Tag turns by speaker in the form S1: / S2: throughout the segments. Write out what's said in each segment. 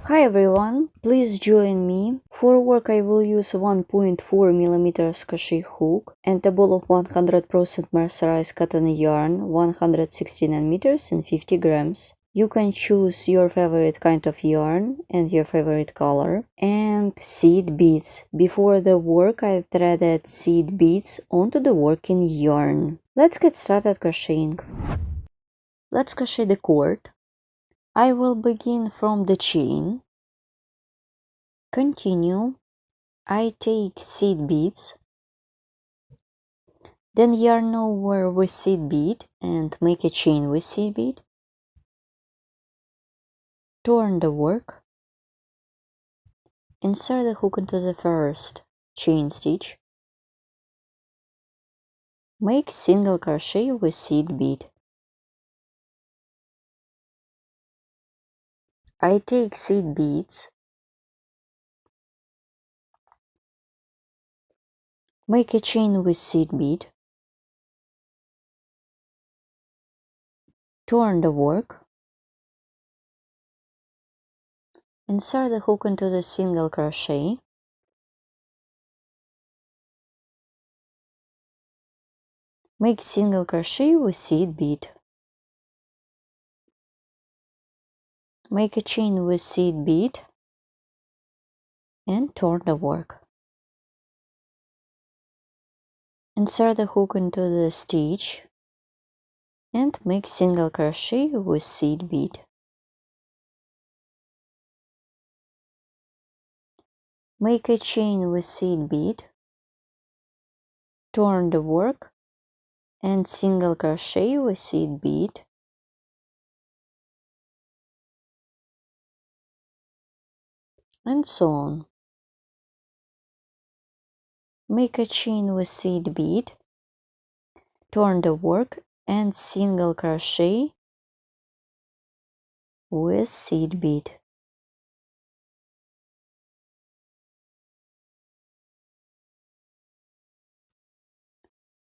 S1: Hi everyone, please join me. For work I will use 1.4mm crochet hook and a ball of 100% mercerized cotton yarn, 169 meters and 50 grams. You can choose your favorite kind of yarn and your favorite color. And seed beads. Before the work I threaded seed beads onto the working yarn. Let's get started crocheting. Let's crochet the cord. I will begin from the chain. Continue. I take seed beads, then yarn over with seed bead and make a chain with seed bead. Turn the work. Insert the hook into the first chain stitch. Make single crochet with seed bead. I take seed beads, make a chain with seed bead, turn the work, insert the hook into the single crochet, make single crochet with seed bead, make a chain with seed bead, and turn the work. Insert the hook into the stitch and make single crochet with seed bead. Make a chain with seed bead, turn the work and single crochet with seed bead, and so on. Make a chain with seed bead, turn the work and single crochet with seed bead.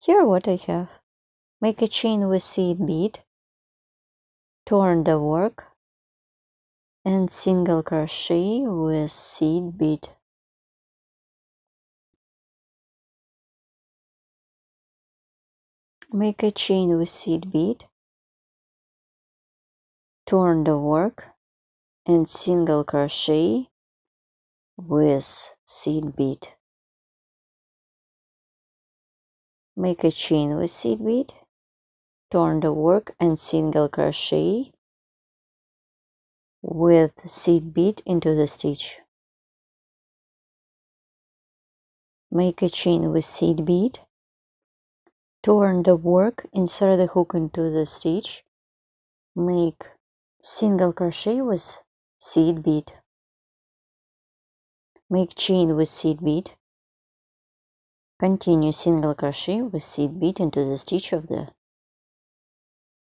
S1: Here what I have. Make a chain with seed bead, turn the work and single crochet with seed bead. Make a chain with seed bead, turn the work and single crochet with seed bead. Make a chain with seed bead, turn the work and single crochet with seed bead into the stitch. Make a chain with seed bead, turn the work, insert the hook into the stitch, make single crochet with seed bead. Make chain with seed bead, continue single crochet with seed bead into the stitch of the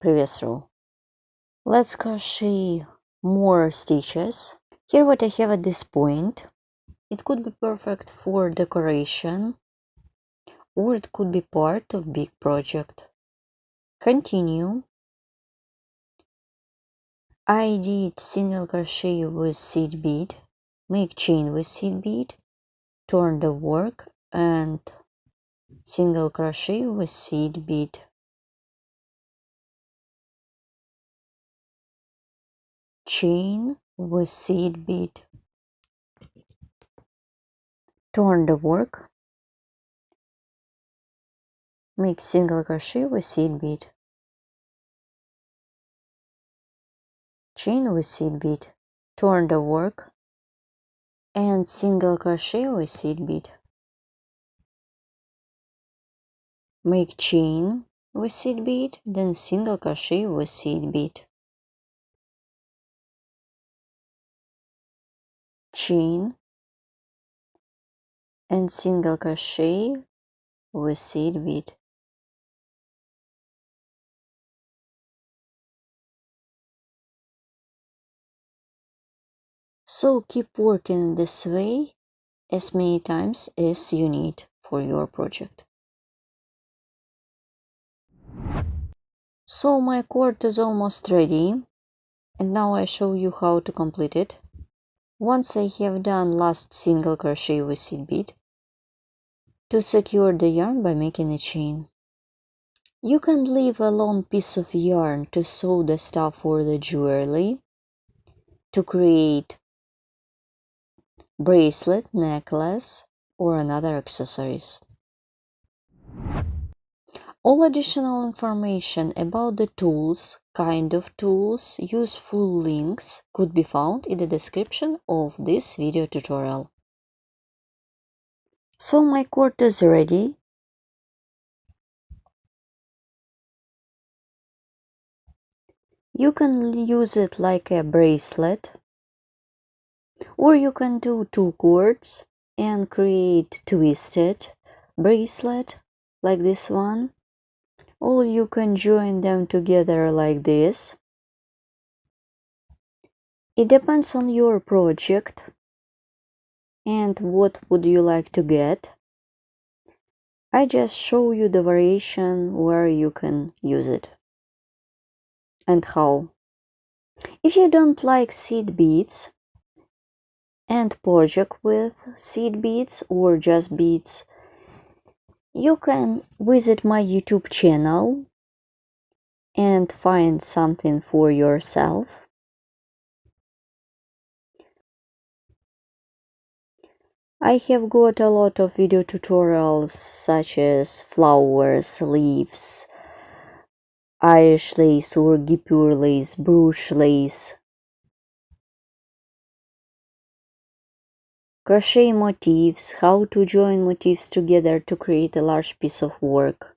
S1: previous row. Let's crochet more stitches. Here what I have at this point, it could be perfect for decoration or it could be part of big project. Continue. I did single crochet with seed bead, make chain with seed bead, turn the work and single crochet with seed bead. Chain with seed bead. Turn the work, make single crochet with seed bead. Chain with seed bead, turn the work and single crochet with seed bead. Make chain with seed bead, then single crochet with seed bead. Chain and single crochet with seed bead. So keep working this way as many times as you need for your project. So my cord is almost ready and now I show you how to complete it. Once I have done last single crochet with seed bead, to secure the yarn by making a chain. You can leave a long piece of yarn to sew the stuff for the jewelry, to create bracelet, necklace, or another accessories. All additional information about the tools, kind of tools, useful links could be found in the description of this video tutorial. So my cord is ready. You can use it like a bracelet, or you can do two cords and create twisted bracelet like this one, or you can join them together like this. It depends on your project and what would you like to get. I just show you the variation where you can use it and how. If you don't like seed beads and project with seed beads or just beads, you can visit my YouTube channel and find something for yourself. I have got a lot of video tutorials such as flowers, leaves, Irish lace or guipure lace, brooch lace, crochet motifs, how to join motifs together to create a large piece of work.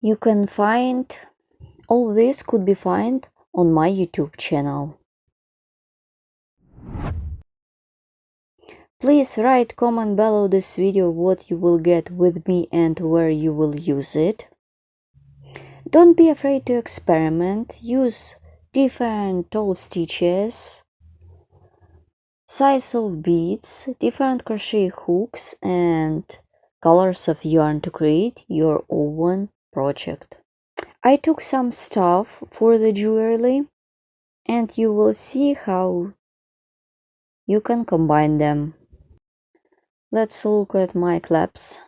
S1: You can find all this could be found on my YouTube channel. Please write comment below this video what you will get with me and where you will use it. Don't be afraid to experiment. Use different tool stitches, size of beads, different crochet hooks and colors of yarn to create your own project. I took some stuff for the jewelry and you will see how you can combine them. Let's look at my claps.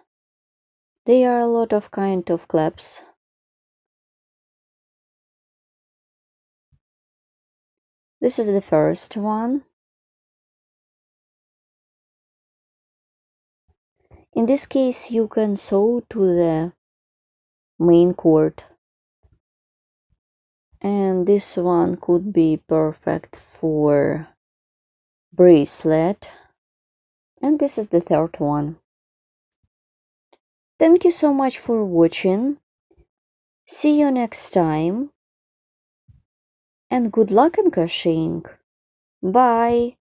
S1: There are a lot of kind of claps. This is the first one. In this case, you can sew to the main cord. And this one could be perfect for bracelet. And this is the third one. Thank you so much for watching. See you next time. And good luck in crocheting. Bye.